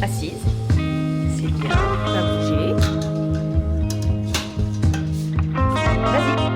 Assise, c'est bien, on va bouger. Vas-y.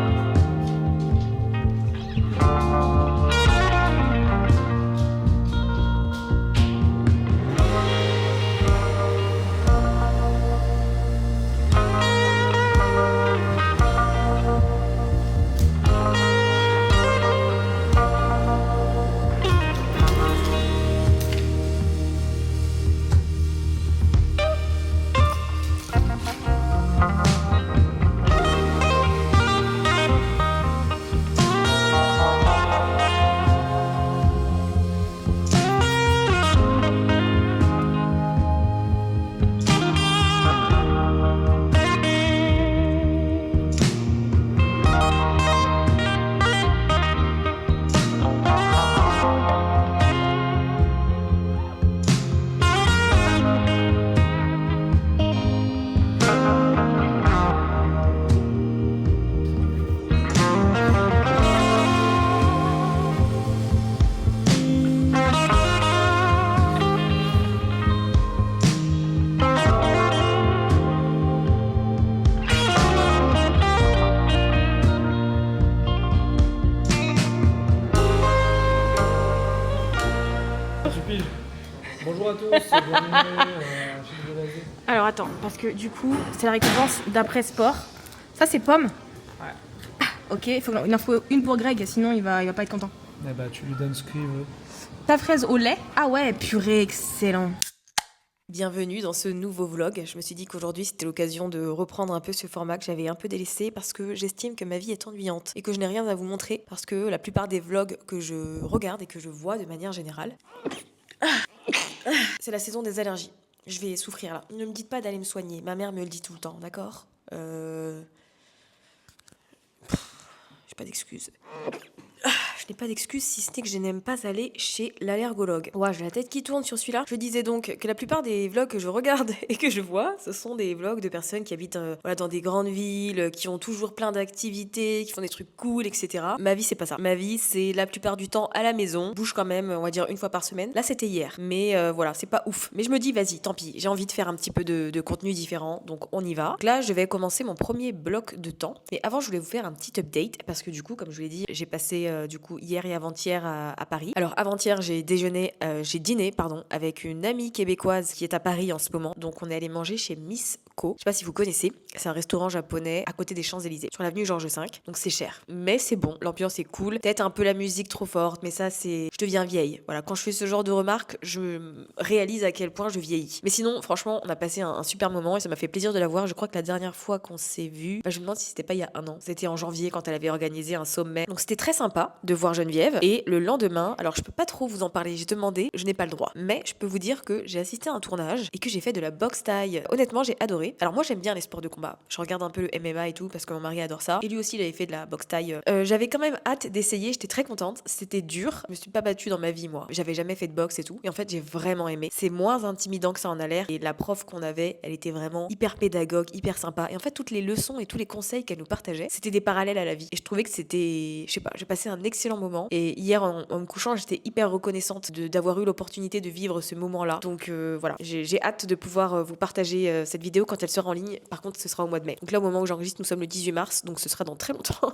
Bonjour à tous, bienvenue chez Nouvelle Asie. Alors attends, parce que du coup, c'est la récompense d'après sport. Ça, c'est pomme. Ouais. Ok, il en faut une pour Greg, sinon il va pas être content. Eh bah tu lui donnes ce qu'il veut. Ta fraise au lait. Ah ouais, purée, excellent. Bienvenue dans ce nouveau vlog. Je me suis dit qu'aujourd'hui c'était l'occasion de reprendre un peu ce format que j'avais un peu délaissé parce que j'estime que ma vie est ennuyante et que je n'ai rien à vous montrer parce que la plupart des vlogs que je regarde et que je vois de manière générale, c'est la saison des allergies. Je vais souffrir là. Ne me dites pas d'aller me soigner. Ma mère me le dit tout le temps, d'accord ? J'ai pas d'excuses. Je n'ai pas d'excuse si ce n'est que je n'aime pas aller chez l'allergologue. Ouais, j'ai la tête qui tourne sur celui-là. Je disais donc que la plupart des vlogs que je regarde et que je vois, ce sont des vlogs de personnes qui habitent dans des grandes villes, qui ont toujours plein d'activités, qui font des trucs cool, etc. Ma vie, c'est pas ça. Ma vie, c'est la plupart du temps à la maison. Je bouge quand même, on va dire une fois par semaine. Là, c'était hier. Mais voilà, c'est pas ouf. Mais je me dis, vas-y, tant pis. J'ai envie de faire un petit peu de contenu différent. Donc, on y va. Donc là, je vais commencer mon premier bloc de temps. Mais avant, je voulais vous faire un petit update parce que du coup, comme je vous l'ai dit, j'ai passé hier et avant-hier à Paris. Alors avant-hier, j'ai dîné avec une amie québécoise qui est à Paris en ce moment. Donc on est allé manger chez Miss Co. Je sais pas si vous connaissez, c'est un restaurant japonais à côté des Champs-Élysées, sur l'avenue Georges V. Donc c'est cher, mais c'est bon, l'ambiance est cool. Peut-être un peu la musique trop forte, mais ça c'est... Je deviens vieille. Voilà, quand je fais ce genre de remarques, je réalise à quel point je vieillis. Mais sinon, franchement, on a passé un super moment et ça m'a fait plaisir de la voir. Je crois que la dernière fois qu'on s'est vu, je me demande si c'était pas il y a un an. C'était en janvier quand elle avait organisé un sommet. Donc c'était très sympa de voir Geneviève. Et le lendemain, alors je peux pas trop vous en parler, j'ai demandé, je n'ai pas le droit. Mais je peux vous dire que j'ai assisté à un tournage et que j'ai fait de la boxe taille. Honnêtement, j'ai adoré. Alors moi, j'aime bien les sports de combat. Je regarde un peu le MMA et tout parce que mon mari adore ça. Et lui aussi, il avait fait de la boxe taille. J'avais quand même hâte d'essayer, j'étais très contente. C'était dur. Je me suis pas battue dans ma vie, moi. J'avais jamais fait de boxe et tout. Et en fait, j'ai vraiment aimé. C'est moins intimidant que ça en a l'air. Et la prof qu'on avait, elle était vraiment hyper pédagogue, hyper sympa. Et en fait, toutes les leçons et tous les conseils qu'elle nous partageait, c'était des parallèles à la vie. Et je trouvais que c'était, je sais pas, j'ai passé un excellent moment. Et hier, en me couchant, j'étais hyper reconnaissante d'avoir eu l'opportunité de vivre ce moment-là. Donc voilà, j'ai hâte de pouvoir vous partager cette vidéo quand elle sera en ligne. Par contre, ce sera au mois de mai. Donc là, au moment où j'enregistre, nous sommes le 18 mars, donc ce sera dans très longtemps.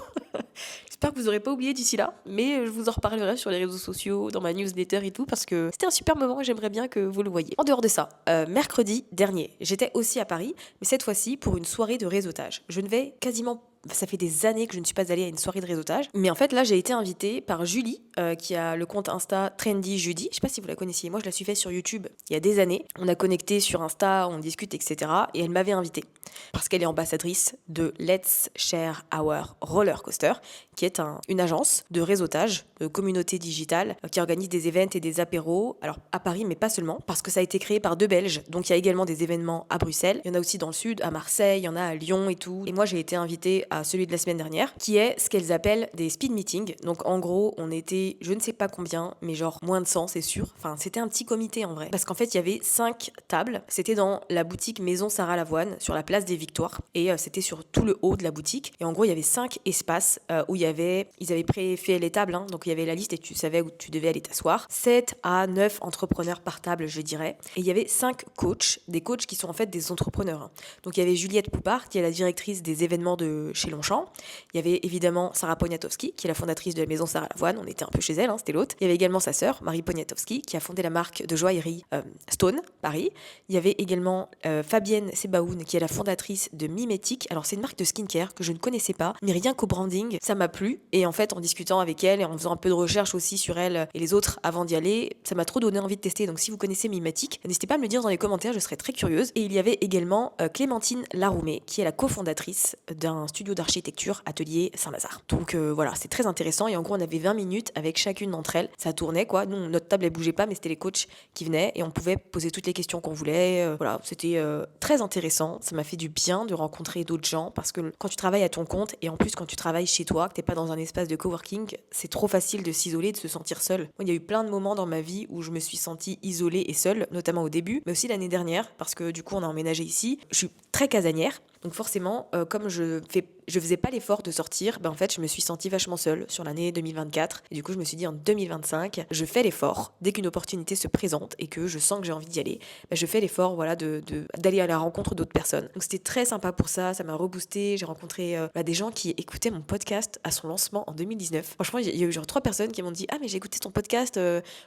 J'espère que vous n'aurez pas oublié d'ici là, mais je vous en reparlerai sur les réseaux sociaux, dans ma newsletter et tout, parce que c'était un super moment et j'aimerais bien que vous le voyiez. En dehors de ça, mercredi dernier, j'étais aussi à Paris, mais cette fois-ci pour une soirée de réseautage. Je ne vais quasiment... Ça fait des années que je ne suis pas allée à une soirée de réseautage. Mais en fait, là, j'ai été invitée par Julie, qui a le compte Insta Trendy Judy. Je sais pas si vous la connaissiez. Moi, je la suivais sur YouTube il y a des années. On a connecté sur Insta, on discute, etc. Et elle m'avait invitée parce qu'elle est ambassadrice de Let's Share Our Roller Coaster, qui est une agence de réseautage, de communauté digitale, qui organise des événements et des apéros, alors à Paris, mais pas seulement, parce que ça a été créé par 2 Belges. Donc il y a également des événements à Bruxelles, il y en a aussi dans le sud, à Marseille, il y en a à Lyon et tout. Et moi, j'ai été invitée à celui de la semaine dernière, qui est ce qu'elles appellent des speed meetings. Donc en gros, on était, je ne sais pas combien, mais genre moins de 100, c'est sûr. Enfin, c'était un petit comité en vrai. Parce qu'en fait, il y avait 5 tables. C'était dans la boutique Maison Sarah Lavoine, sur la place des Victoires. Et c'était sur tout le haut de la boutique. Et en gros, il y avait 5 espaces où ils avaient fait les tables. Donc il y avait la liste et tu savais où tu devais aller t'asseoir. 7 à 9 entrepreneurs par table, je dirais. Et il y avait 5 coachs, des coachs qui sont en fait des entrepreneurs. Donc il y avait Juliette Poupard, qui est la directrice des événements de chez Longchamp. Il y avait évidemment Sarah Poniatowski, qui est la fondatrice de la Maison Sarah Lavoine. On était un peu chez elle, c'était l'autre. Il y avait également sa sœur, Marie Poniatowski, qui a fondé la marque de joaillerie Stone, Paris. Il y avait également Fabienne Sebaoun, qui est la fondatrice de Mimetic. Alors c'est une marque de skincare que je ne connaissais pas, mais rien qu'au branding, ça m'a plu. Et en fait, en discutant avec elle et en faisant un peu de recherche aussi sur elle et les autres avant d'y aller, ça m'a trop donné envie de tester. Donc si vous connaissez Mimetic, n'hésitez pas à me le dire dans les commentaires, je serais très curieuse. Et il y avait également Clémentine Laroumé, qui est la cofondatrice d'un studio d'architecture Atelier Saint-Lazare. Donc voilà, c'est très intéressant. Et en gros, on avait 20 minutes avec chacune d'entre elles. Ça tournait quoi. Nous, notre table, elle bougeait pas, mais c'était les coachs qui venaient et on pouvait poser toutes les questions qu'on voulait. Voilà, c'était très intéressant. Ça m'a fait du bien de rencontrer d'autres gens parce que quand tu travailles à ton compte et en plus quand tu travailles chez toi, que t'es pas dans un espace de coworking, c'est trop facile de s'isoler, de se sentir seul. Moi, il y a eu plein de moments dans ma vie où je me suis sentie isolée et seule, notamment au début, mais aussi l'année dernière parce que du coup, on a emménagé ici. Je suis très casanière. Donc forcément, comme je faisais pas l'effort de sortir, en fait, je me suis sentie vachement seule sur l'année 2024. Et du coup, je me suis dit en 2025, je fais l'effort. Dès qu'une opportunité se présente et que je sens que j'ai envie d'y aller, je fais l'effort voilà, d'aller à la rencontre d'autres personnes. Donc c'était très sympa pour ça, ça m'a reboosté. J'ai rencontré des gens qui écoutaient mon podcast à son lancement en 2019. Franchement, il y a eu genre 3 personnes qui m'ont dit « Ah mais j'ai écouté ton podcast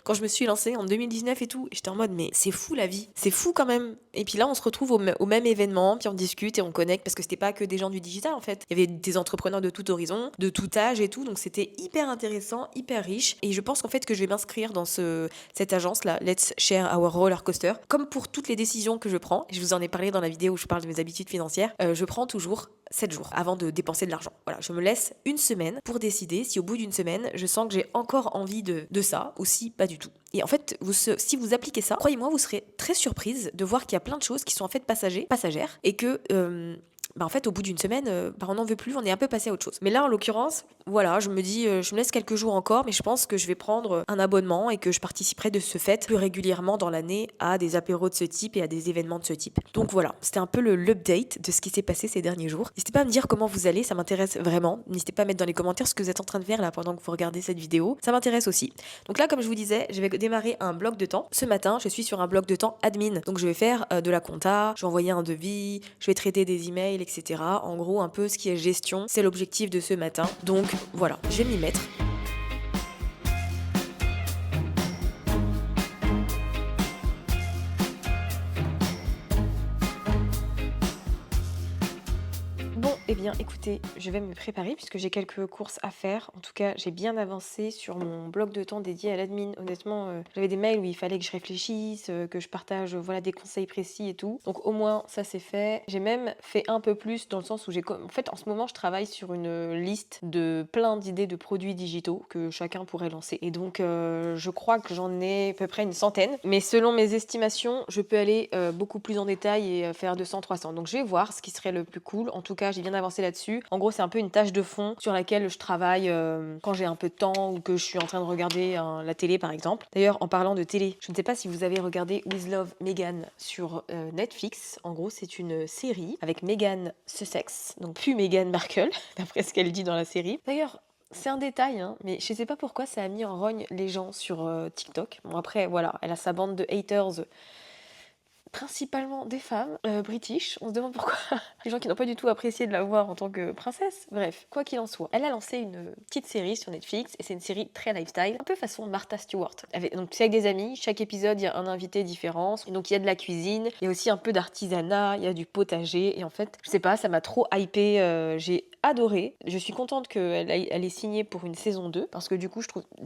quand je me suis lancée en 2019 et tout. » Et j'étais en mode « Mais c'est fou la vie, c'est fou quand même. » Et puis là, on se retrouve au même événement, puis on discute et on connecte parce que c'était pas que des gens du digital en fait. Il y avait des entrepreneurs de tout horizon, de tout âge et tout, donc c'était hyper intéressant, hyper riche. Et je pense qu'en fait que je vais m'inscrire dans cette agence-là, Let's Share Our Roller Coaster. Comme pour toutes les décisions que je prends, je vous en ai parlé dans la vidéo où je parle de mes habitudes financières, je prends toujours 7 jours avant de dépenser de l'argent. Voilà, je me laisse une semaine pour décider si au bout d'une semaine, je sens que j'ai encore envie de ça ou si pas du tout. Et en fait, si vous appliquez ça, croyez-moi, vous serez très surprise de voir qu'il y a plein de choses qui sont en fait passagères et que en fait, au bout d'une semaine, on n'en veut plus, on est un peu passé à autre chose. Mais là, en l'occurrence, voilà, je me dis, je me laisse quelques jours encore, mais je pense que je vais prendre un abonnement et que je participerai de ce fait plus régulièrement dans l'année à des apéros de ce type et à des événements de ce type. Donc voilà, c'était un peu l'update de ce qui s'est passé ces derniers jours. N'hésitez pas à me dire comment vous allez, ça m'intéresse vraiment. N'hésitez pas à mettre dans les commentaires ce que vous êtes en train de faire là pendant que vous regardez cette vidéo. Ça m'intéresse aussi. Donc là, comme je vous disais, je vais démarrer un bloc de temps. Ce matin, je suis sur un bloc de temps admin. Donc je vais faire de la compta, je vais envoyer un devis, je vais traiter des emails, etc. En gros, un peu ce qui est gestion, c'est l'objectif de ce matin. Donc voilà, je vais m'y mettre. Eh bien, écoutez, je vais me préparer puisque j'ai quelques courses à faire. En tout cas, j'ai bien avancé sur mon bloc de temps dédié à l'admin. Honnêtement, j'avais des mails où il fallait que je réfléchisse, que je partage des conseils précis et tout. Donc au moins, ça c'est fait. J'ai même fait un peu plus dans le sens où en fait, en ce moment, je travaille sur une liste de plein d'idées de produits digitaux que chacun pourrait lancer. Et donc, je crois que j'en ai à peu près une centaine. Mais selon mes estimations, je peux aller beaucoup plus en détail et faire 200-300. Donc je vais voir ce qui serait le plus cool. En tout cas, j'ai bien avancé là-dessus. En gros, c'est un peu une tâche de fond sur laquelle je travaille quand j'ai un peu de temps ou que je suis en train de regarder la télé, par exemple. D'ailleurs, en parlant de télé, je ne sais pas si vous avez regardé With Love Meghan sur Netflix. En gros, c'est une série avec Meghan Sussex, donc plus Meghan Markle, d'après ce qu'elle dit dans la série. D'ailleurs, c'est un détail, mais je sais pas pourquoi ça a mis en rogne les gens sur TikTok. Bon, après, voilà, elle a sa bande de haters principalement des femmes british. On se demande pourquoi. Des gens qui n'ont pas du tout apprécié de la voir en tant que princesse. Bref, quoi qu'il en soit, elle a lancé une petite série sur Netflix et c'est une série très lifestyle, un peu façon Martha Stewart. Donc c'est avec des amis, chaque épisode il y a un invité différent. Et donc il y a de la cuisine, il y a aussi un peu d'artisanat, il y a du potager et en fait, je sais pas, ça m'a trop hypé, j'ai adoré. Je suis contente qu'elle elle est signée pour une saison 2 parce que du coup,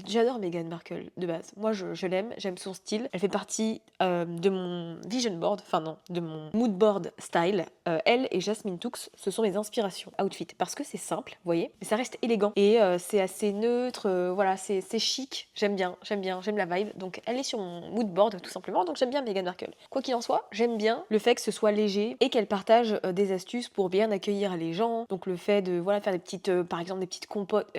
j'adore Meghan Markle de base. Moi, je l'aime, j'aime son style. Elle fait partie de mon vision board, enfin non, de mon mood board style. Elle et Jasmine Toux, ce sont mes inspirations outfit parce que c'est simple, vous voyez, mais ça reste élégant et c'est assez neutre. Voilà, c'est chic. J'aime la vibe. Donc, elle est sur mon mood board tout simplement. Donc, j'aime bien Meghan Markle. Quoi qu'il en soit, j'aime bien le fait que ce soit léger et qu'elle partage des astuces pour bien accueillir les gens. Donc, le fait de faire des petites, par exemple des petites compotes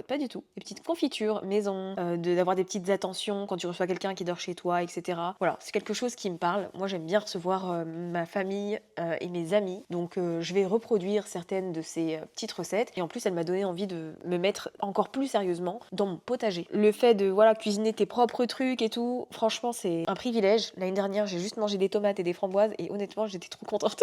pas du tout, des petites confitures maison, d'avoir des petites attentions quand tu reçois quelqu'un qui dort chez toi, etc. Voilà, c'est quelque chose qui me parle. Moi, j'aime bien recevoir ma famille et mes amis, donc je vais reproduire certaines de ces petites recettes. Et en plus, elle m'a donné envie de me mettre encore plus sérieusement dans mon potager. Le fait de cuisiner tes propres trucs et tout, franchement, c'est un privilège. L'année dernière, j'ai juste mangé des tomates et des framboises et honnêtement, j'étais trop contente.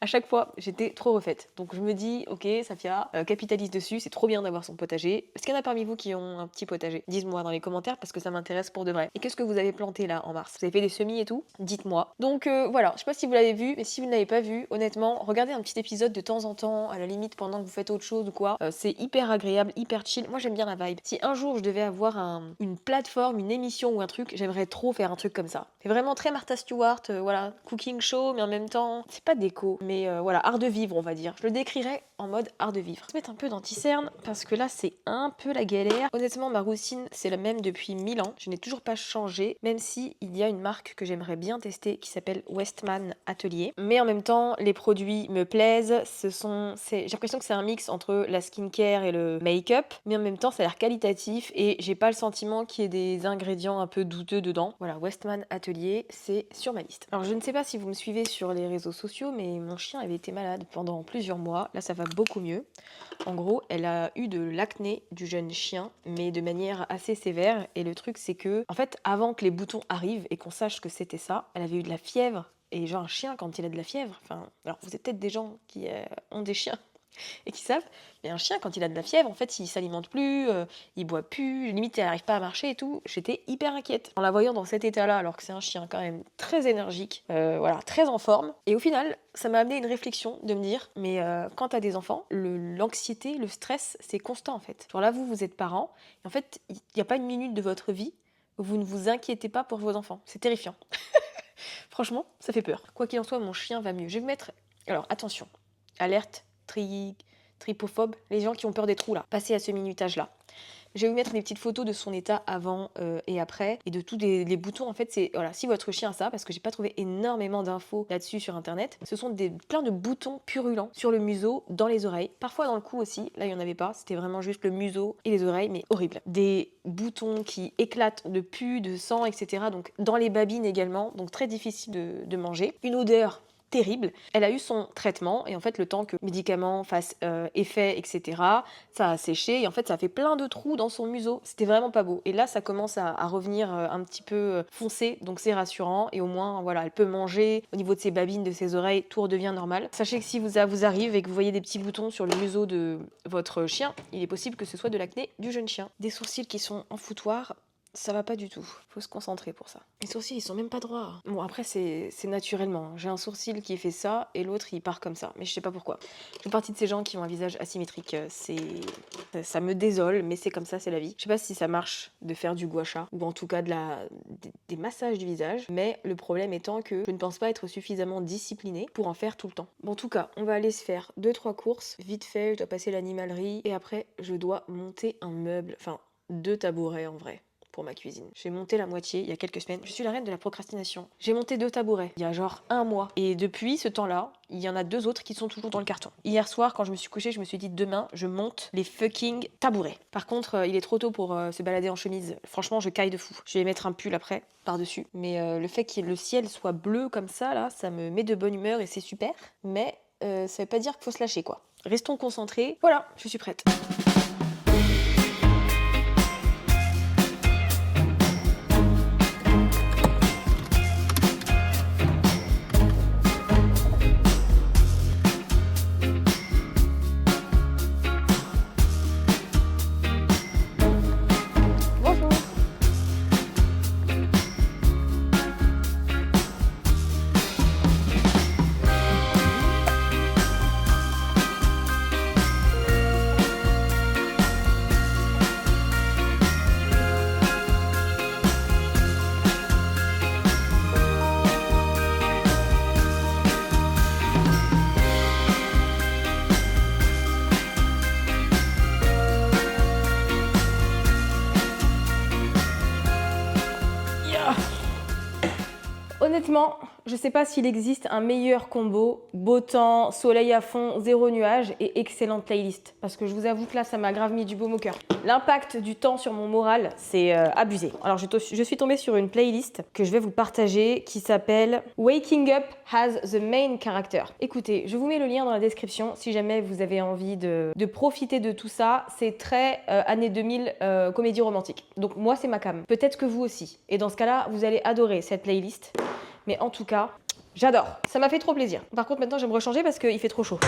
À chaque fois, j'étais trop refaite. Donc je me dis, ok, Safia capitalise dessus, c'est trop bien d'avoir son potager. Est-ce qu'il y en a parmi vous qui ont un petit potager? Dites-moi dans les commentaires parce que ça m'intéresse pour de vrai. Et qu'est-ce que vous avez planté là en mars? Vous avez fait des semis et tout? Dites-moi. Donc voilà, je sais pas si vous l'avez vu, mais si vous ne l'avez pas vu, honnêtement, regardez un petit épisode de temps en temps, à la limite pendant que vous faites autre chose ou quoi. C'est hyper agréable, hyper chill. Moi j'aime bien la vibe. Si un jour je devais avoir une plateforme, une émission ou un truc, j'aimerais trop faire un truc comme ça. C'est vraiment très Martha Stewart, voilà, cooking show, mais en même temps, c'est pas déco, mais voilà, art de vivre, on va dire. Je le décrirais en mode art de vivre. Je vais mettre un peu d'anti-cerne parce que là, c'est un peu la galère. Honnêtement, ma routine, c'est la même depuis 1000 ans. Je n'ai toujours pas changé, même si il y a une marque que j'aimerais bien tester qui s'appelle Westman Atelier. Mais en même temps, les produits me plaisent. J'ai l'impression que c'est un mix entre la skincare et le make-up, mais en même temps, ça a l'air qualitatif et j'ai pas le sentiment qu'il y ait des ingrédients un peu douteux dedans. Voilà, Westman Atelier, c'est sur ma liste. Alors, je ne sais pas si vous me suivez sur les réseaux sociaux, mais mon chien avait été malade pendant plusieurs mois. Là, ça va beaucoup mieux. En gros, elle a eu de l'acné du jeune chien, mais de manière assez sévère. Et le truc, c'est que, en fait, avant que les boutons arrivent et qu'on sache que c'était ça, elle avait eu de la fièvre. Et genre, un chien, quand il a de la fièvre, alors vous êtes peut-être des gens qui ont des chiens et qui savent, mais un chien, quand il a de la fièvre, en fait, il s'alimente plus, il boit plus, limite, il n'arrive pas à marcher et tout. J'étais hyper inquiète en la voyant dans cet état-là, alors que c'est un chien quand même très énergique, voilà, très en forme. Et au final, ça m'a amené une réflexion de me dire, mais quand t'as des enfants, l'anxiété, le stress, c'est constant en fait. Genre là, vous êtes parents, et en fait, il n'y a pas une minute de votre vie où vous ne vous inquiétez pas pour vos enfants. C'est terrifiant. Franchement, ça fait peur. Quoi qu'il en soit, mon chien va mieux. Je vais vous mettre... Alors, attention. Alerte, tripophobe, les gens qui ont peur des trous là. Passez à ce minutage-là. Je vais vous mettre des petites photos de son état avant et après et de tous les boutons. En fait, c'est voilà, si votre chien a ça, parce que j'ai pas trouvé énormément d'infos là-dessus sur internet, ce sont plein de boutons purulents sur le museau, dans les oreilles, parfois dans le cou aussi. Là, il y en avait pas, c'était vraiment juste le museau et les oreilles, mais horrible. Des boutons qui éclatent de pus, de sang, etc. Donc dans les babines également, donc très difficile de manger. Une odeur terrible. Elle a eu son traitement et en fait le temps que le médicament fasse effet, etc., ça a séché et en fait ça a fait plein de trous dans son museau. C'était vraiment pas beau. Et là ça commence à revenir un petit peu foncé, donc c'est rassurant et au moins voilà, elle peut manger. Au niveau de ses babines, de ses oreilles, tout redevient normal. Sachez que si ça vous arrive et que vous voyez des petits boutons sur le museau de votre chien, il est possible que ce soit de l'acné du jeune chien. Des sourcils qui sont en foutoir, ça va pas du tout. Faut se concentrer pour ça. Les sourcils, ils sont même pas droits. Bon, après, c'est naturellement. J'ai un sourcil qui fait ça et l'autre, il part comme ça. Mais je sais pas pourquoi. Je fais partie de ces gens qui ont un visage asymétrique. Ça me désole, mais c'est comme ça, c'est la vie. Je sais pas si ça marche de faire du gua sha ou en tout cas des massages du visage. Mais le problème étant que je ne pense pas être suffisamment disciplinée pour en faire tout le temps. Bon, en tout cas, on va aller se faire 2-3 courses. Vite fait, je dois passer l'animalerie et après, je dois monter un meuble. Enfin, 2 tabourets en vrai. Pour ma cuisine. J'ai monté la moitié il y a quelques semaines. Je suis la reine de la procrastination. J'ai monté 2 tabourets il y a genre 1 mois. Et depuis ce temps-là, il y en a 2 autres qui sont toujours dans le carton. Hier soir, quand je me suis couchée, je me suis dit demain, je monte les fucking tabourets. Par contre, il est trop tôt pour se balader en chemise. Franchement, je caille de fou. Je vais mettre un pull après, par-dessus. Mais le fait que le ciel soit bleu comme ça, là, ça me met de bonne humeur et c'est super. Mais ça veut pas dire qu'il faut se lâcher, quoi. Restons concentrés. Voilà, je suis prête. Honnêtement, je sais pas s'il existe un meilleur combo, beau temps, soleil à fond, zéro nuage et excellente playlist. Parce que je vous avoue que là, ça m'a grave mis du baume au cœur. L'impact du temps sur mon moral, c'est abusé. Alors je suis tombée sur une playlist que je vais vous partager qui s'appelle Waking Up has the main character. Écoutez, je vous mets le lien dans la description si jamais vous avez envie de profiter de tout ça. C'est très années 2000 comédie romantique. Donc moi, c'est ma came. Peut-être que vous aussi. Et dans ce cas-là, vous allez adorer cette playlist. Mais en tout cas, j'adore. Ça m'a fait trop plaisir. Par contre, maintenant, j'aimerais changer parce qu'il fait trop chaud.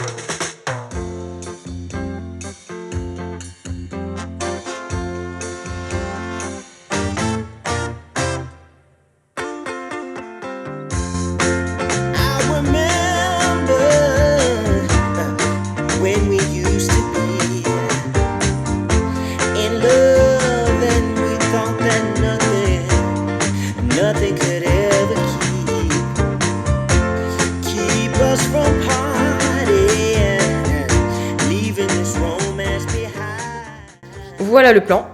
Voilà le plan.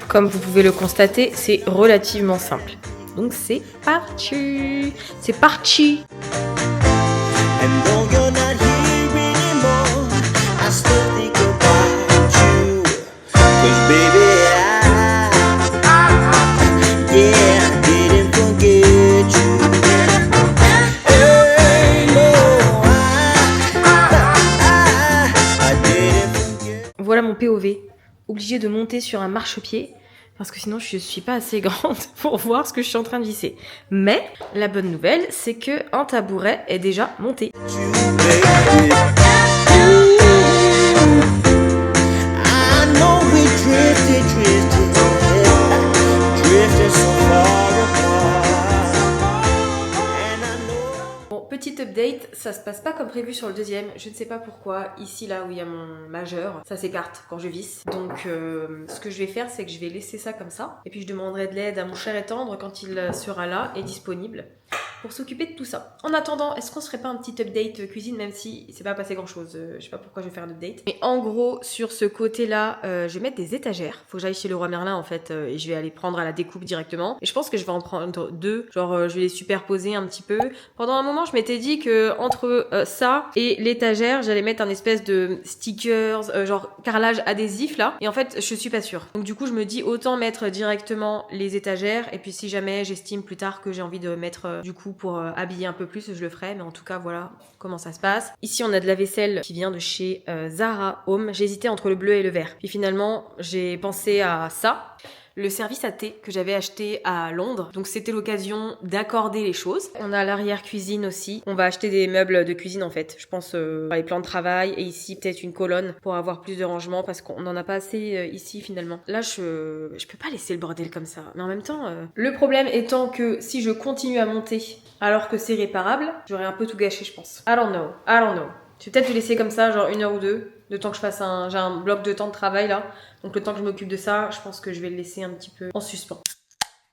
Comme vous pouvez le constater, c'est relativement simple. Donc c'est parti. C'est parti. Voilà mon POV. Obligée de monter sur un marchepied parce que sinon je suis pas assez grande pour voir ce que je suis en train de visser. Mais la bonne nouvelle, c'est que un tabouret est déjà monté. Petite update, ça se passe pas comme prévu sur le deuxième. Je ne sais pas pourquoi. Ici, là où il y a mon majeur, ça s'écarte quand je visse. Donc, ce que je vais faire, c'est que je vais laisser ça comme ça. Et puis, je demanderai de l'aide à mon cher et tendre quand il sera là et disponible pour s'occuper de tout ça. En attendant, est-ce qu'on se ferait pas un petit update cuisine, même si c'est pas passé grand chose. Je sais pas pourquoi je vais faire un update. Mais en gros, sur ce côté-là, je vais mettre des étagères. Faut que j'aille chez Leroy Merlin en fait, et je vais aller prendre à la découpe directement. Et je pense que je vais en prendre deux. Genre, je vais les superposer un petit peu. Pendant un moment, je m'étais dit que entre ça et l'étagère, j'allais mettre un espèce de stickers, genre carrelage adhésif là. Et en fait, je suis pas sûre. Donc du coup, je me dis autant mettre directement les étagères. Et puis si jamais j'estime plus tard que j'ai envie de mettre du coup pour habiller un peu plus, je le ferai. Mais en tout cas, voilà comment ça se passe. Ici, on a de la vaisselle qui vient de chez Zara Home. J'hésitais entre le bleu et le vert. Puis finalement, j'ai pensé à ça. Le service à thé que j'avais acheté à Londres. Donc c'était l'occasion d'accorder les choses. On a l'arrière-cuisine aussi. On va acheter des meubles de cuisine en fait. Je pense les plans de travail et ici peut-être une colonne pour avoir plus de rangement parce qu'on n'en a pas assez ici finalement. Là je peux pas laisser le bordel comme ça. Mais en même temps, le problème étant que si je continue à monter alors que c'est réparable, j'aurais un peu tout gâché je pense. I don't know. Je vais peut-être le laisser comme ça, genre 1 heure ou 2, le temps que je fasse j'ai un bloc de temps de travail là. Donc le temps que je m'occupe de ça, je pense que je vais le laisser un petit peu en suspens.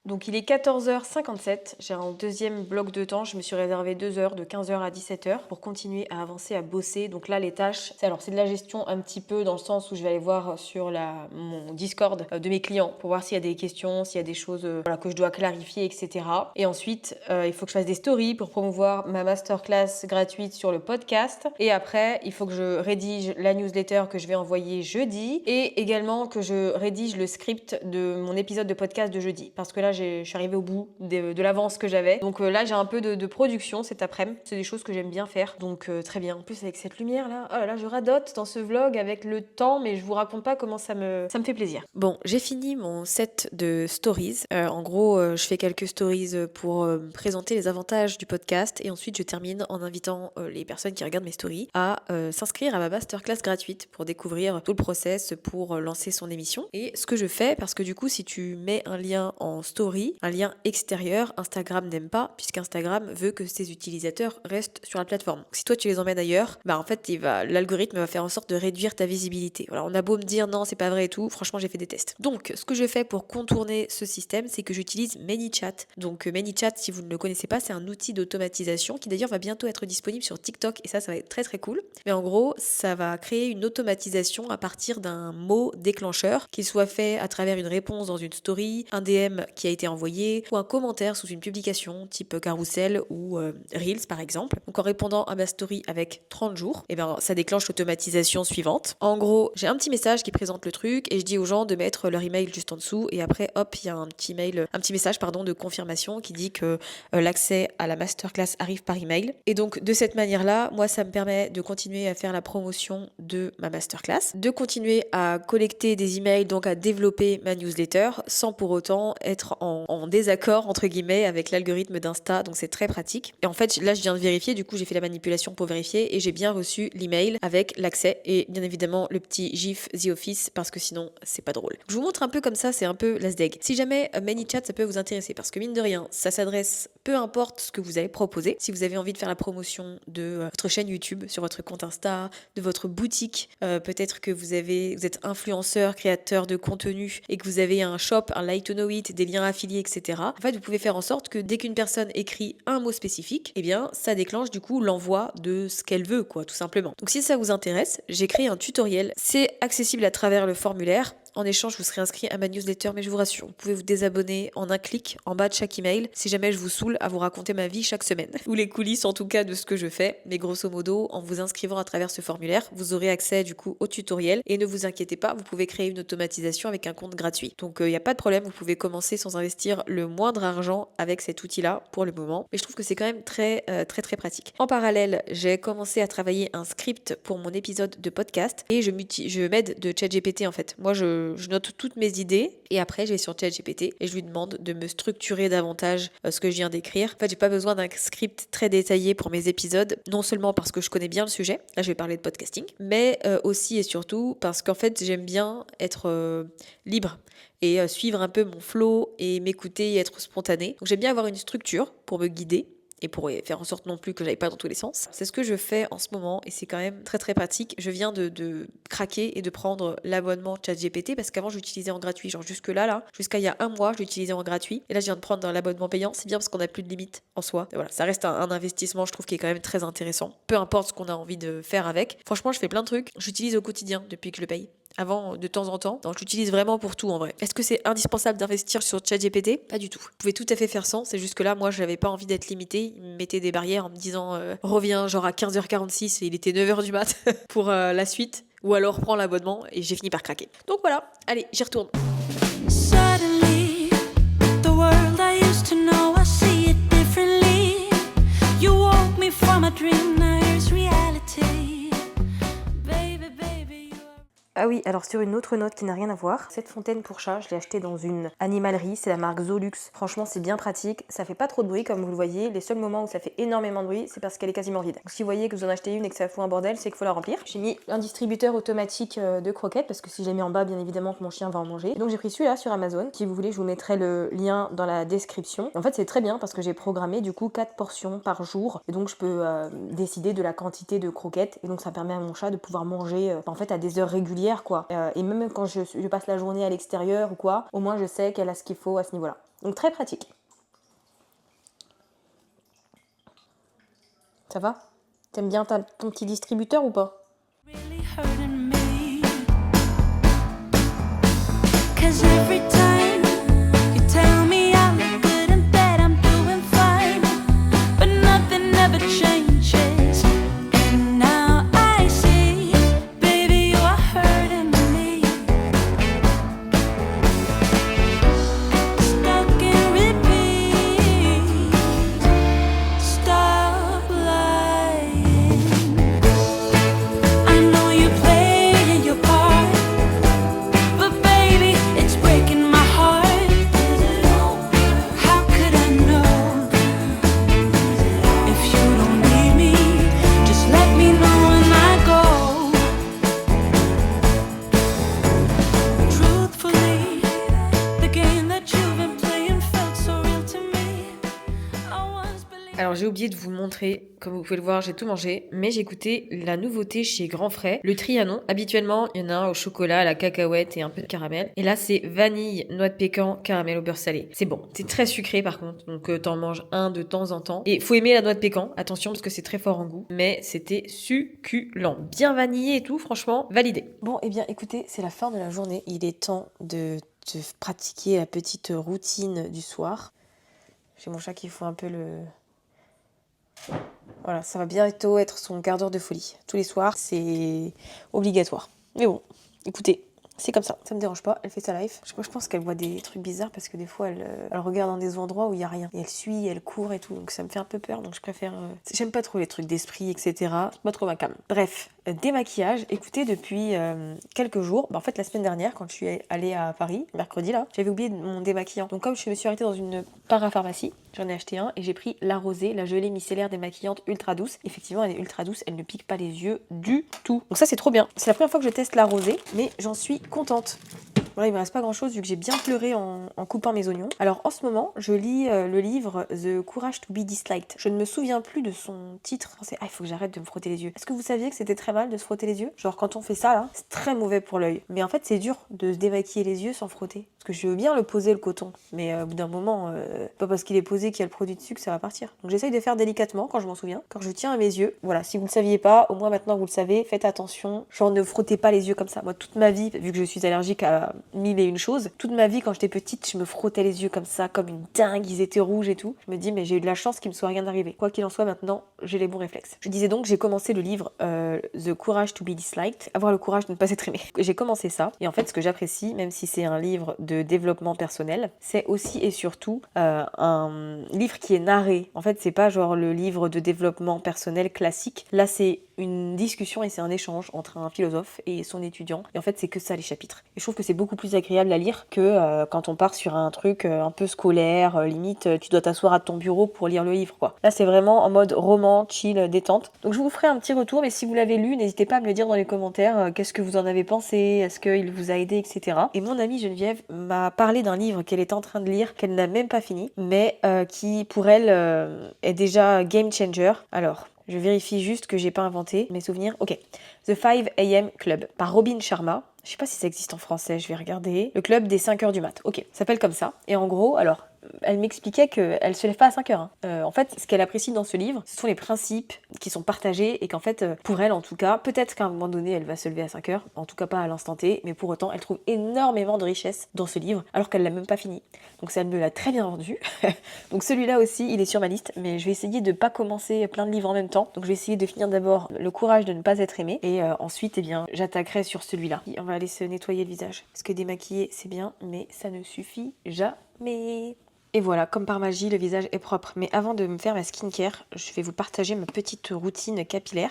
Donc il est 14h57, j'ai un deuxième bloc de temps, je me suis réservé 2 heures de 15h à 17h pour continuer à avancer, à bosser. Donc là les tâches, c'est de la gestion un petit peu dans le sens où je vais aller voir sur mon Discord de mes clients pour voir s'il y a des questions, s'il y a des choses que je dois clarifier, etc. Et ensuite il faut que je fasse des stories pour promouvoir ma masterclass gratuite sur le podcast. Et après il faut que je rédige la newsletter que je vais envoyer jeudi et également que je rédige le script de mon épisode de podcast de jeudi. Parce que là je suis arrivée au bout de l'avance que j'avais. Donc là, j'ai un peu de production cet après-midi. C'est des choses que j'aime bien faire. Donc très bien. En plus, avec cette lumière là, oh là là, je radote dans ce vlog avec le temps, mais je vous raconte pas comment ça me fait plaisir. Bon, j'ai fini mon set de stories. En gros, je fais quelques stories pour présenter les avantages du podcast et ensuite je termine en invitant les personnes qui regardent mes stories à s'inscrire à ma masterclass gratuite pour découvrir tout le process pour lancer son émission. Et ce que je fais, parce que du coup, si tu mets un lien en story, un lien extérieur, Instagram n'aime pas puisqu'Instagram veut que ses utilisateurs restent sur la plateforme. Donc, si toi tu les emmènes ailleurs, en fait l'algorithme va faire en sorte de réduire ta visibilité. Voilà, on a beau me dire non c'est pas vrai et tout, franchement j'ai fait des tests. Donc ce que je fais pour contourner ce système, c'est que j'utilise ManyChat. Donc ManyChat, si vous ne le connaissez pas, c'est un outil d'automatisation qui d'ailleurs va bientôt être disponible sur TikTok et ça va être très très cool. Mais en gros, ça va créer une automatisation à partir d'un mot déclencheur, qu'il soit fait à travers une réponse dans une story, un DM qui a été envoyé ou un commentaire sous une publication type Carousel ou Reels par exemple. Donc en répondant à ma story avec 30 jours, et ben ça déclenche l'automatisation suivante. En gros, j'ai un petit message qui présente le truc et je dis aux gens de mettre leur email juste en dessous et après hop, il y a un petit message de confirmation qui dit que l'accès à la masterclass arrive par email. Et donc de cette manière-là, moi ça me permet de continuer à faire la promotion de ma masterclass, de continuer à collecter des emails, donc à développer ma newsletter sans pour autant être en désaccord entre guillemets avec l'algorithme d'Insta. Donc c'est très pratique. Et en fait là je viens de vérifier, du coup j'ai fait la manipulation pour vérifier et j'ai bien reçu l'email avec l'accès et bien évidemment le petit gif The Office parce que sinon c'est pas drôle. Je vous montre un peu comme ça, c'est un peu l'asdeg. Si jamais ManyChat ça peut vous intéresser parce que mine de rien ça s'adresse peu importe ce que vous allez proposer. Si vous avez envie de faire la promotion de votre chaîne YouTube, sur votre compte Insta, de votre boutique, peut-être que vous êtes influenceur, créateur de contenu et que vous avez un shop, un Light to Know It, des liens affiliés, etc. En fait, vous pouvez faire en sorte que dès qu'une personne écrit un mot spécifique, eh bien, ça déclenche du coup l'envoi de ce qu'elle veut, quoi, tout simplement. Donc si ça vous intéresse, j'ai créé un tutoriel. C'est accessible à travers le formulaire. En échange, vous serez inscrit à ma newsletter, mais je vous rassure, vous pouvez vous désabonner en un clic en bas de chaque email si jamais je vous saoule à vous raconter ma vie chaque semaine. Ou les coulisses en tout cas de ce que je fais. Mais grosso modo, en vous inscrivant à travers ce formulaire, vous aurez accès du coup au tutoriel. Et ne vous inquiétez pas, vous pouvez créer une automatisation avec un compte gratuit. Donc il n'y a pas de problème, vous pouvez commencer sans investir le moindre argent avec cet outil-là pour le moment. Mais je trouve que c'est quand même très pratique. En parallèle, j'ai commencé à travailler un script pour mon épisode de podcast et je m'aide de ChatGPT en fait. Moi, je note toutes mes idées et après je vais sur ChatGPT et je lui demande de me structurer davantage ce que je viens d'écrire. En fait, j'ai pas besoin d'un script très détaillé pour mes épisodes, non seulement parce que je connais bien le sujet, là je vais parler de podcasting, mais aussi et surtout parce qu'en fait j'aime bien être libre et suivre un peu mon flow et m'écouter et être spontanée. Donc j'aime bien avoir une structure pour me guider et pour faire en sorte non plus que j'aille pas dans tous les sens. C'est ce que je fais en ce moment et c'est quand même très pratique. Je viens de craquer et de prendre l'abonnement ChatGPT parce qu'avant j'utilisais en gratuit, genre jusqu'à il y a un mois je l'utilisais en gratuit et là je viens de prendre l'abonnement payant. C'est bien parce qu'on n'a plus de limite en soi. Et voilà, ça reste un investissement je trouve qui est quand même très intéressant. Peu importe ce qu'on a envie de faire avec. Franchement je fais plein de trucs, j'utilise au quotidien depuis que je le paye. Avant, de temps en temps. Donc, j'utilise vraiment pour tout en vrai. Est-ce que c'est indispensable d'investir sur ChatGPT ? Pas du tout. Vous pouvez tout à fait faire sans. C'est juste que là, moi, j'avais pas envie d'être limitée. Il me mettait des barrières en me disant reviens genre à 15h46 et il était 9h du mat pour la suite. Ou alors prends l'abonnement et j'ai fini par craquer. Donc voilà, allez, j'y retourne. Suddenly, the world I used to know, I see it differently. You woke me from a dream, now here's reality. Ah oui, alors sur une autre note qui n'a rien à voir, cette fontaine pour chat, je l'ai achetée dans une animalerie, c'est la marque Zolux. Franchement, c'est bien pratique, ça fait pas trop de bruit comme vous le voyez. Les seuls moments où ça fait énormément de bruit, c'est parce qu'elle est quasiment vide. Donc si vous voyez que vous en achetez une et que ça fout un bordel, c'est qu'il faut la remplir. J'ai mis un distributeur automatique de croquettes parce que si je les mets en bas, bien évidemment que mon chien va en manger. Et donc j'ai pris celui-là sur Amazon. Si vous voulez, je vous mettrai le lien dans la description. En fait, c'est très bien parce que j'ai programmé du coup 4 portions par jour et donc je peux décider de la quantité de croquettes et donc ça permet à mon chat de pouvoir manger en fait à des heures régulières quoi. Et même quand je passe la journée à l'extérieur ou quoi, au moins je sais qu'elle a ce qu'il faut à ce niveau-là. Donc très pratique. Ça va ? T'aimes bien ton petit distributeur ou pas ? Alors j'ai oublié de vous montrer, comme vous pouvez le voir, j'ai tout mangé, mais j'ai goûté la nouveauté chez Grand Frais, le Trianon. Habituellement, il y en a un au chocolat, à la cacahuète et un peu de caramel. Et là, c'est vanille, noix de pécan, caramel au beurre salé. C'est bon. C'est très sucré par contre, donc t'en manges un de temps en temps. Et faut aimer la noix de pécan, attention parce que c'est très fort en goût, mais c'était succulent. Bien vanillé et tout, franchement, validé. Bon, et bien écoutez, c'est la fin de la journée. Il est temps de de pratiquer la petite routine du soir. J'ai mon chat qui fout un peu le... Voilà, ça va bientôt être son quart d'heure de folie. Tous les soirs, c'est obligatoire. Mais bon, écoutez, c'est comme ça me dérange pas, elle fait sa life. Je pense qu'elle voit des trucs bizarres parce que des fois elle regarde dans des endroits où il y a rien. Et elle suit, elle court et tout, donc ça me fait un peu peur, donc je préfère... J'aime pas trop les trucs d'esprit, etc. C'est pas trop ma came. Bref, démaquillage, écoutez, depuis quelques jours, en fait la semaine dernière, quand je suis allée à Paris, mercredi là, j'avais oublié mon démaquillant. Donc comme je me suis arrêtée dans une parapharmacie, j'en ai acheté un et j'ai pris la rosée, la gelée micellaire démaquillante ultra douce. Effectivement, elle est ultra douce, elle ne pique pas les yeux du tout. Donc ça c'est trop bien. C'est la première fois que je teste la rosée, mais j'en suis contente. Voilà, il me reste pas grand chose vu que j'ai bien pleuré en coupant mes oignons. Alors en ce moment, je lis le livre The Courage to be Disliked. Je ne me souviens plus de son titre français. Ah, il faut que j'arrête de me frotter les yeux. Est-ce que vous saviez que c'était très mal de se frotter les yeux? Genre quand on fait ça là, c'est très mauvais pour l'œil. Mais en fait, c'est dur de se démaquiller les yeux sans frotter. Parce que je veux bien le poser le coton, mais au bout d'un moment, pas parce qu'il est posé qu'il y a le produit dessus que ça va partir. Donc j'essaye de faire délicatement quand je m'en souviens, quand je tiens à mes yeux. Voilà, si vous ne le saviez pas, au moins maintenant vous le savez, faites attention. Genre ne frottez pas les yeux comme ça. Moi, toute ma vie, vu que je suis allergique à 1001 choses, toute ma vie quand j'étais petite, je me frottais les yeux comme ça, comme une dingue, ils étaient rouges et tout. Je me dis mais j'ai eu de la chance qu'il me soit rien arrivé. Quoi qu'il en soit, maintenant, j'ai les bons réflexes. Je disais donc, j'ai commencé le livre The Courage to be Disliked, avoir le courage de ne pas être aimé. J'ai commencé ça, et en fait, ce que j'apprécie, même si c'est un livre de développement personnel, c'est aussi et surtout un livre qui est narré. En fait, c'est pas genre le livre de développement personnel classique. Là, c'est une discussion et c'est un échange entre un philosophe et son étudiant. Et en fait, c'est que ça les chapitres. Et je trouve que c'est beaucoup plus agréable à lire que quand on part sur un truc un peu scolaire, limite tu dois t'asseoir à ton bureau pour lire le livre, quoi. Là, c'est vraiment en mode roman, chill, détente. Donc je vous ferai un petit retour, mais si vous l'avez lu, n'hésitez pas à me le dire dans les commentaires. Qu'est-ce que vous en avez pensé? Est-ce qu'il vous a aidé, etc. Et mon amie Geneviève m'a parlé d'un livre qu'elle est en train de lire, qu'elle n'a même pas fini, mais qui pour elle est déjà game changer. Alors, je vérifie juste que j'ai pas inventé mes souvenirs. Ok. The 5 AM Club par Robin Sharma. Je sais pas si ça existe en français, je vais regarder. Le club des 5h du mat. Ok, ça s'appelle comme ça. Et en gros, alors, elle m'expliquait qu'elle se lève pas à 5h. En fait, ce qu'elle apprécie dans ce livre, ce sont les principes qui sont partagés et qu'en fait, pour elle en tout cas, peut-être qu'à un moment donné, elle va se lever à 5h, en tout cas pas à l'instant T, mais pour autant, elle trouve énormément de richesse dans ce livre, alors qu'elle l'a même pas fini. Donc ça me l'a très bien vendu. Donc celui-là aussi, il est sur ma liste, mais je vais essayer de pas commencer plein de livres en même temps. Donc je vais essayer de finir d'abord Le courage de ne pas être aimé, et ensuite, eh bien, j'attaquerai sur celui-là. On va aller se nettoyer le visage, parce que démaquiller, c'est bien, mais ça ne suffit jamais. Et voilà, comme par magie, le visage est propre. Mais avant de me faire ma skincare, je vais vous partager ma petite routine capillaire.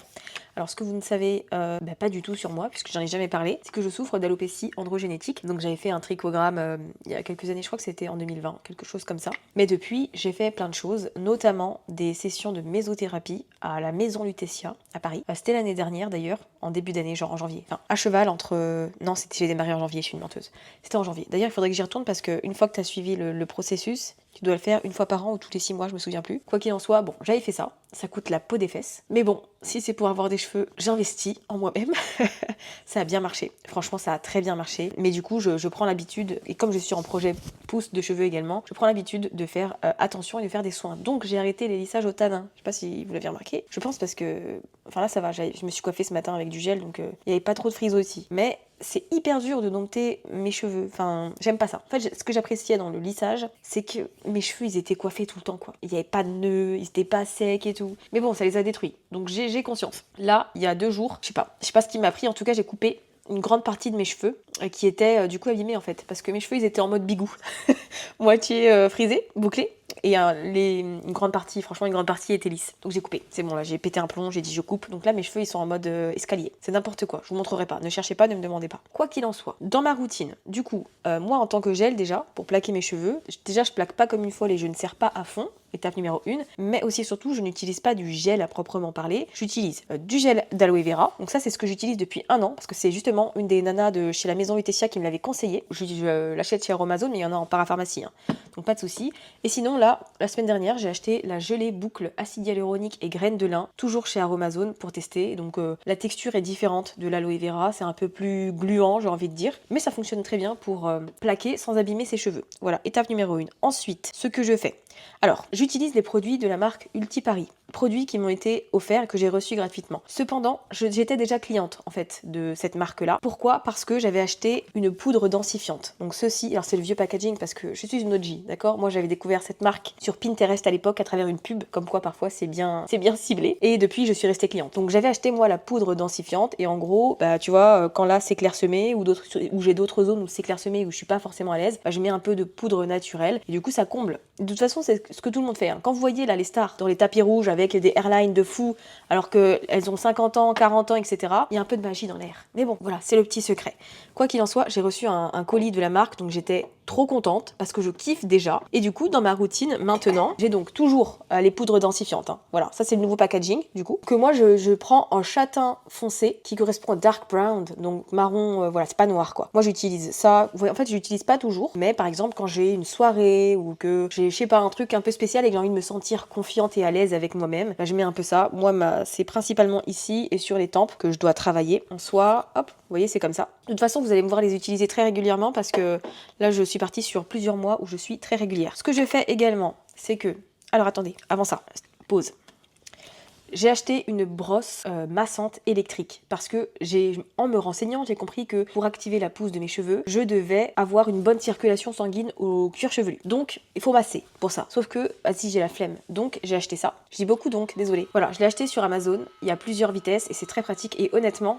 Alors ce que vous ne savez pas du tout sur moi, puisque j'en ai jamais parlé, c'est que je souffre d'alopécie androgénétique. Donc j'avais fait un trichogramme il y a quelques années, je crois que c'était en 2020, quelque chose comme ça. Mais depuis, j'ai fait plein de choses, notamment des sessions de mésothérapie à la Maison Lutetia à Paris. C'était l'année dernière d'ailleurs, en début d'année, genre en janvier. Enfin, à cheval entre... Non, j'ai démarré en janvier, je suis une menteuse. C'était en janvier. D'ailleurs, il faudrait que j'y retourne parce qu'une fois que tu as suivi le processus, tu dois le faire une fois par an ou tous les 6 mois, je me souviens plus. Quoi qu'il en soit, bon, j'avais fait ça. Ça coûte la peau des fesses. Mais bon, si c'est pour avoir des cheveux, j'investis en moi-même. Ça a bien marché. Franchement, ça a très bien marché. Mais du coup, je prends l'habitude, et comme je suis en projet pousse de cheveux également, je prends l'habitude de faire attention et de faire des soins. Donc, j'ai arrêté les lissages au tanin. Je sais pas si vous l'avez remarqué. Je pense parce que... Enfin là, ça va. Je me suis coiffée ce matin avec du gel, donc il n'y avait pas trop de frise aussi. Mais... c'est hyper dur de dompter mes cheveux. Enfin, j'aime pas ça. En fait, ce que j'appréciais dans le lissage, c'est que mes cheveux, ils étaient coiffés tout le temps, quoi. Il n'y avait pas de nœuds, ils étaient pas secs et tout. Mais bon, ça les a détruits. Donc j'ai conscience. Là, il y a 2 jours, je sais pas ce qui m'a pris. En tout cas, j'ai coupé une grande partie de mes cheveux qui étaient du coup abîmés en fait. Parce que mes cheveux, ils étaient en mode bigou. Moitié frisés, bouclés. Et une grande partie était lisse. Donc j'ai coupé. C'est bon, là, j'ai pété un plomb, j'ai dit je coupe. Donc là, mes cheveux, ils sont en mode escalier. C'est n'importe quoi. Je vous montrerai pas. Ne cherchez pas, ne me demandez pas. Quoi qu'il en soit, dans ma routine, du coup, moi, en tant que gel, déjà, pour plaquer mes cheveux, déjà, je plaque pas comme une folle et je ne serre pas à fond. Étape numéro 1. Mais aussi, surtout, je n'utilise pas du gel à proprement parler. J'utilise du gel d'aloe vera. Donc ça, c'est ce que j'utilise depuis 1 an. Parce que c'est justement une des nanas de chez la Maison Lutetia qui me l'avait conseillé. Je l'achète chez Amazon, mais il y en a en parapharmacie. Donc pas de souci. Et sinon, là, la semaine dernière, j'ai acheté la gelée boucle acide hyaluronique et graines de lin, toujours chez Aromazone pour tester. Donc la texture est différente de l'aloe vera, c'est un peu plus gluant, j'ai envie de dire. Mais ça fonctionne très bien pour plaquer sans abîmer ses cheveux. Voilà, étape numéro 1. Ensuite, ce que je fais, Alors, j'utilise les produits de la marque Ulti Paris, produits qui m'ont été offerts et que j'ai reçus gratuitement. Cependant, j'étais déjà cliente en fait de cette marque-là. Pourquoi? Parce que j'avais acheté une poudre densifiante. Donc ceci, alors c'est le vieux packaging parce que je suis une OG, d'accord? Moi j'avais découvert cette marque sur Pinterest à l'époque à travers une pub, comme quoi parfois c'est bien ciblé. Et depuis je suis restée cliente. Donc j'avais acheté moi la poudre densifiante et en gros, bah tu vois, quand là c'est clairsemé ou j'ai d'autres zones où c'est clairsemé où je suis pas forcément à l'aise, bah, je mets un peu de poudre naturelle et du coup ça comble. De toute façon c'est ce que tout le monde fait. Hein. Quand vous voyez là les stars dans les tapis rouges avec des airlines de fou alors qu'elles ont 50 ans, 40 ans, etc. Il y a un peu de magie dans l'air. Mais bon, voilà, c'est le petit secret. Quoi qu'il en soit, j'ai reçu un colis de la marque, donc j'étais trop contente parce que je kiffe déjà. Et du coup, dans ma routine, maintenant, j'ai donc toujours les poudres densifiantes. Hein. Voilà, ça c'est le nouveau packaging, du coup, que moi je prends en châtain foncé qui correspond à dark brown, donc marron, voilà, c'est pas noir quoi. Moi j'utilise ça, en fait, je l'utilise pas toujours, mais par exemple, quand j'ai une soirée ou que j'ai, je sais pas, un truc un peu spécial et que j'ai envie de me sentir confiante et à l'aise avec moi-même, bah, je mets un peu ça. Moi, c'est principalement ici et sur les tempes que je dois travailler. En soi, hop, vous voyez, c'est comme ça. De toute façon, vous allez me voir les utiliser très régulièrement parce que là, je suis partie sur plusieurs mois où je suis très régulière. Ce que je fais également, c'est que... Alors attendez, avant ça, pause. J'ai acheté une brosse massante électrique parce que en me renseignant, j'ai compris que pour activer la pousse de mes cheveux, je devais avoir une bonne circulation sanguine au cuir chevelu. Donc, il faut masser pour ça. Sauf que, si j'ai la flemme. Donc, j'ai acheté ça. Je dis beaucoup donc, désolé. Voilà, je l'ai acheté sur Amazon. Il y a plusieurs vitesses et c'est très pratique. Et honnêtement,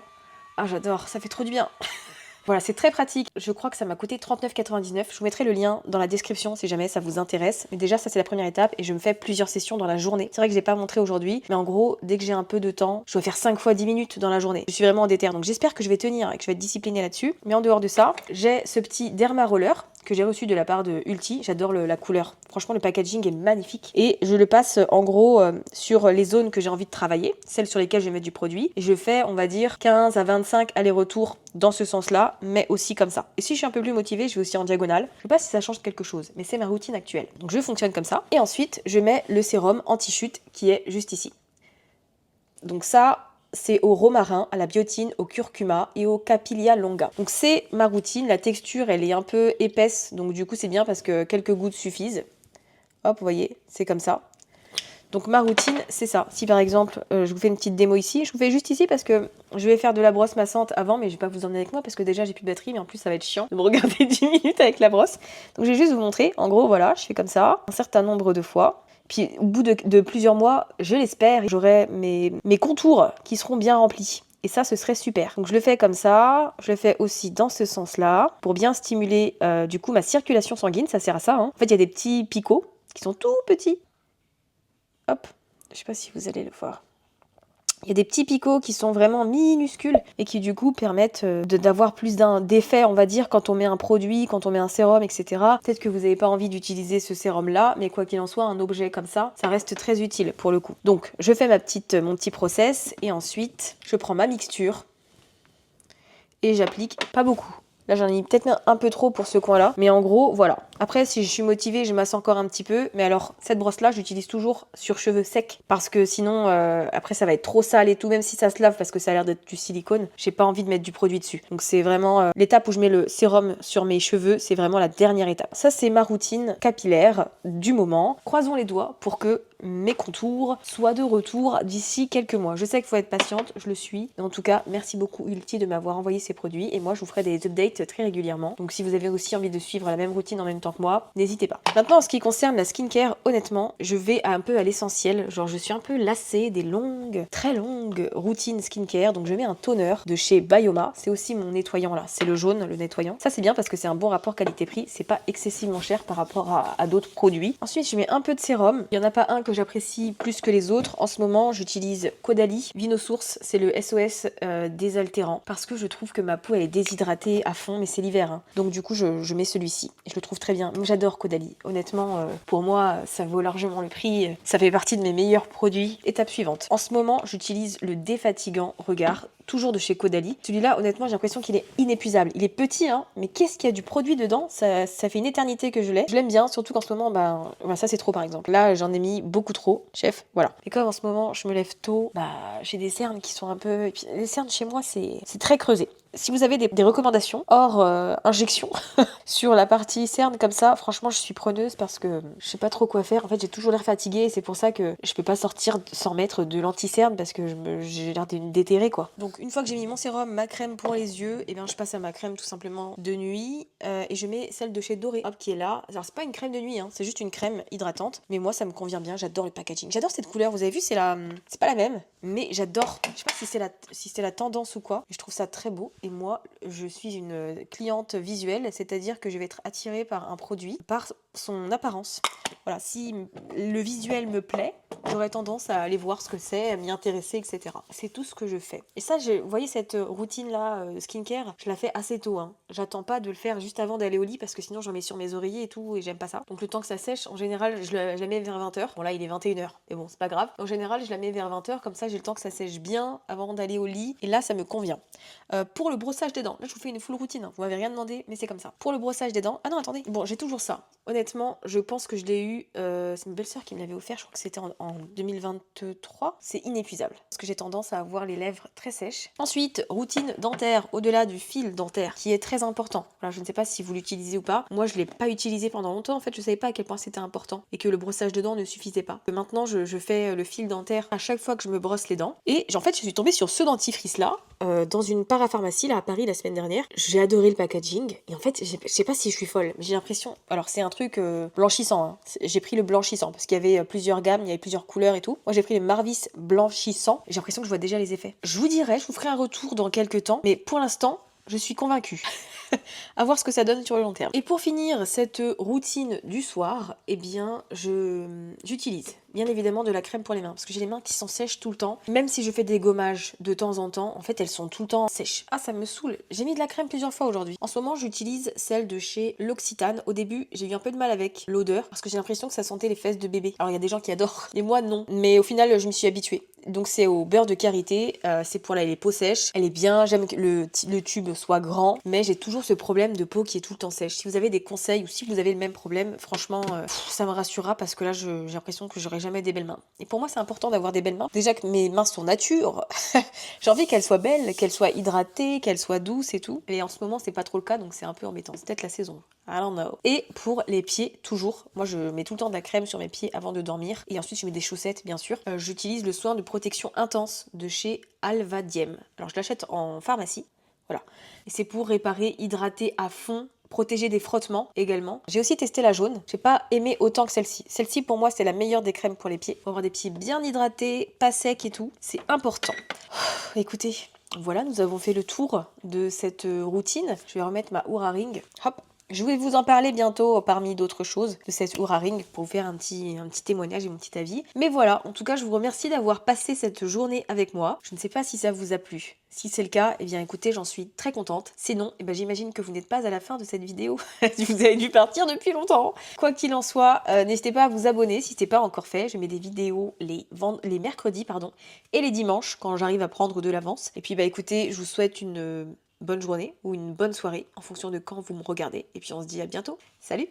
ah j'adore, ça fait trop du bien. Voilà, c'est très pratique. Je crois que ça m'a coûté 39,99. Je vous mettrai le lien dans la description si jamais ça vous intéresse. Mais déjà, ça c'est la première étape et je me fais plusieurs sessions dans la journée. C'est vrai que je l'ai pas montré aujourd'hui, mais en gros, dès que j'ai un peu de temps, je dois faire 5 fois 10 minutes dans la journée. Je suis vraiment en déter, donc j'espère que je vais tenir et que je vais être disciplinée là-dessus. Mais en dehors de ça, j'ai ce petit Derma Roller que j'ai reçu de la part de Ulti. J'adore la couleur. Franchement, le packaging est magnifique. Et je le passe en gros sur les zones que j'ai envie de travailler, celles sur lesquelles je vais mettre du produit. Et je fais, on va dire, 15 à 25 allers-retours dans ce sens-là, mais aussi comme ça. Et si je suis un peu plus motivée, je vais aussi en diagonale. Je sais pas si ça change quelque chose, mais c'est ma routine actuelle. Donc je fonctionne comme ça. Et ensuite, je mets le sérum anti-chute qui est juste ici. Donc ça... c'est au romarin, à la biotine, au curcuma et au capilia longa. Donc c'est ma routine, la texture elle est un peu épaisse, donc du coup c'est bien parce que quelques gouttes suffisent. Hop, vous voyez, c'est comme ça. Donc ma routine, c'est ça. Si par exemple, je vous fais une petite démo ici, je vous fais juste ici parce que je vais faire de la brosse massante avant, mais je vais pas vous emmener avec moi parce que déjà j'ai plus de batterie, mais en plus ça va être chiant de me regarder 10 minutes avec la brosse. Donc je vais juste vous montrer. En gros, voilà, je fais comme ça, un certain nombre de fois. Puis au bout de plusieurs mois, je l'espère, j'aurai mes contours qui seront bien remplis. Et ça, ce serait super. Donc je le fais comme ça, je le fais aussi dans ce sens-là, pour bien stimuler du coup ma circulation sanguine, ça sert à ça. Hein. En fait, il y a des petits picots qui sont tout petits. Hop, je sais pas si vous allez le voir. Il y a des petits picots qui sont vraiment minuscules et qui du coup permettent d'avoir plus d'effet, on va dire, quand on met un produit, quand on met un sérum, etc. Peut-être que vous n'avez pas envie d'utiliser ce sérum-là, mais quoi qu'il en soit, un objet comme ça reste très utile pour le coup. Donc, je fais mon petit process et ensuite, je prends ma mixture et j'applique pas beaucoup. Là, j'en ai mis peut-être un peu trop pour ce coin-là. Mais en gros, voilà. Après, si je suis motivée, je masse encore un petit peu. Mais alors, cette brosse-là, j'utilise toujours sur cheveux secs. Parce que sinon, après, ça va être trop sale et tout. Même si ça se lave parce que ça a l'air d'être du silicone, j'ai pas envie de mettre du produit dessus. Donc, c'est vraiment l'étape où je mets le sérum sur mes cheveux. C'est vraiment la dernière étape. Ça, c'est ma routine capillaire du moment. Croisons les doigts pour que mes contours soient de retour d'ici quelques mois. Je sais qu'il faut être patiente, je le suis. Mais en tout cas, merci beaucoup Ulti de m'avoir envoyé ces produits et moi je vous ferai des updates très régulièrement. Donc si vous avez aussi envie de suivre la même routine en même temps que moi, n'hésitez pas. Maintenant en ce qui concerne la skincare, honnêtement, je vais un peu à l'essentiel. Genre je suis un peu lassée des longues, très longues routines skincare. Donc je mets un toner de chez Bioma. C'est aussi mon nettoyant là, c'est le jaune, le nettoyant. Ça c'est bien parce que c'est un bon rapport qualité-prix. C'est pas excessivement cher par rapport à d'autres produits. Ensuite je mets un peu de sérum. Il y en a pas un que j'apprécie plus que les autres. En ce moment, j'utilise Caudalie Vinosource, c'est le SOS désaltérant parce que je trouve que ma peau elle est déshydratée à fond, mais c'est l'hiver. Hein. Donc du coup, je mets celui-ci et je le trouve très bien. J'adore Caudalie. Honnêtement, pour moi, ça vaut largement le prix. Ça fait partie de mes meilleurs produits. Étape suivante. En ce moment, j'utilise le défatigant regard. Toujours de chez Caudalie. Celui-là, honnêtement, j'ai l'impression qu'il est inépuisable. Il est petit, hein, mais qu'est-ce qu'il y a du produit dedans? Ça fait une éternité que je l'ai. Je l'aime bien, surtout qu'en ce moment, ça c'est trop par exemple. Là, j'en ai mis beaucoup trop, chef, voilà. Et comme en ce moment, je me lève tôt, j'ai des cernes qui sont un peu... Et puis, les cernes chez moi, c'est très creusé. Si vous avez des recommandations hors injection sur la partie cerne comme ça, franchement je suis preneuse parce que je sais pas trop quoi faire. En fait j'ai toujours l'air fatiguée et c'est pour ça que je peux pas sortir sans mettre de l'anti-cerne parce que j'ai l'air déterrée quoi. Donc une fois que j'ai mis mon sérum, ma crème pour les yeux, et bien je passe à ma crème tout simplement de nuit et je mets celle de chez Doré, hop, qui est là. Alors c'est pas une crème de nuit, hein, c'est juste une crème hydratante, mais moi ça me convient bien, j'adore le packaging. J'adore cette couleur, vous avez vu, c'est pas la même, mais j'adore. Je sais pas si c'est la tendance ou quoi, mais je trouve ça très beau. Et moi, je suis une cliente visuelle, c'est-à-dire que je vais être attirée par un produit, par son apparence. Voilà, si le visuel me plaît, j'aurais tendance à aller voir ce que c'est, à m'y intéresser, etc. C'est tout ce que je fais. Et ça, vous voyez cette routine-là, skincare, je la fais assez tôt. Hein. J'attends pas de le faire juste avant d'aller au lit parce que sinon j'en mets sur mes oreillers et tout et j'aime pas ça. Donc le temps que ça sèche, en général, je la mets vers 20h. Bon là, il est 21h, mais bon, c'est pas grave. En général, je la mets vers 20h, comme ça j'ai le temps que ça sèche bien avant d'aller au lit. Et là, ça me convient. Pour le brossage des dents, là je vous fais une full routine, hein. Vous m'avez rien demandé, mais c'est comme ça. Pour le brossage des dents, ah non attendez, bon j'ai toujours ça. Honnêtement, je pense que je l'ai eu, c'est une belle-sœur qui me l'avait offert, je crois que c'était en 2023. C'est inépuisable, parce que j'ai tendance à avoir les lèvres très sèches. Ensuite, routine dentaire, au-delà du fil dentaire, qui est très important. Voilà, je ne sais pas si vous l'utilisez ou pas. Moi je l'ai pas utilisé pendant longtemps, en fait je savais pas à quel point c'était important, et que le brossage de dents ne suffisait pas. Maintenant je fais le fil dentaire à chaque fois que je me brosse les dents, et en fait je suis tombée sur ce dentifrice là, dans une parapharmacie là à Paris la semaine dernière. J'ai adoré le packaging et en fait je sais pas si je suis folle, mais j'ai l'impression, alors c'est un truc blanchissant, hein. J'ai pris le blanchissant parce qu'il y avait plusieurs gammes, il y avait plusieurs couleurs et tout. Moi j'ai pris le Marvis blanchissant et j'ai l'impression que je vois déjà les effets. Je vous dirai, je vous ferai un retour dans quelques temps, mais pour l'instant je suis convaincue. À voir ce que ça donne sur le long terme. Et pour finir cette routine du soir, eh bien j'utilise bien évidemment de la crème pour les mains parce que j'ai les mains qui sont sèches tout le temps. Même si je fais des gommages de temps en temps, en fait elles sont tout le temps sèches. Ah ça me saoule. J'ai mis de la crème plusieurs fois aujourd'hui. En ce moment j'utilise celle de chez L'Occitane. Au début j'ai eu un peu de mal avec l'odeur parce que j'ai l'impression que ça sentait les fesses de bébé. Alors il y a des gens qui adorent, mais moi non. Mais au final je m'y suis habituée. Donc c'est au beurre de karité, c'est pour les peaux sèches. Elle est bien, j'aime que le tube soit grand, mais j'ai toujours ce problème de peau qui est tout le temps sèche. Si vous avez des conseils ou si vous avez le même problème, franchement ça me rassurera parce que là j'ai l'impression que j'aurai jamais des belles mains. Et pour moi c'est important d'avoir des belles mains. Déjà que mes mains sont nature, j'ai envie qu'elles soient belles, qu'elles soient hydratées, qu'elles soient douces et tout. Et en ce moment c'est pas trop le cas donc c'est un peu embêtant. C'est peut-être la saison. I don't know. Et pour les pieds, toujours, moi je mets tout le temps de la crème sur mes pieds avant de dormir. Et ensuite je mets des chaussettes bien sûr. J'utilise le soin de protection intense de chez Alvadiem. Alors je l'achète en pharmacie. Voilà. Et c'est pour réparer, hydrater à fond, protéger des frottements également. J'ai aussi testé la jaune. J'ai pas aimé autant que celle-ci. Celle-ci pour moi c'est la meilleure des crèmes pour les pieds. Pour avoir des pieds bien hydratés, pas secs et tout. C'est important. Écoutez, voilà, nous avons fait le tour de cette routine. Je vais remettre ma Oura Ring. Hop. Je vais vous en parler bientôt parmi d'autres choses de cette Oura Ring pour vous faire un petit témoignage et mon petit avis. Mais voilà, en tout cas je vous remercie d'avoir passé cette journée avec moi. Je ne sais pas si ça vous a plu. Si c'est le cas, eh bien écoutez, j'en suis très contente. Sinon, eh ben, j'imagine que vous n'êtes pas à la fin de cette vidéo. Vous avez dû partir depuis longtemps. Quoi qu'il en soit, n'hésitez pas à vous abonner si ce n'est pas encore fait. Je mets des vidéos les mercredis et les dimanches quand j'arrive à prendre de l'avance. Et puis bah écoutez, je vous souhaite une bonne journée ou une bonne soirée en fonction de quand vous me regardez. Et puis on se dit à bientôt. Salut!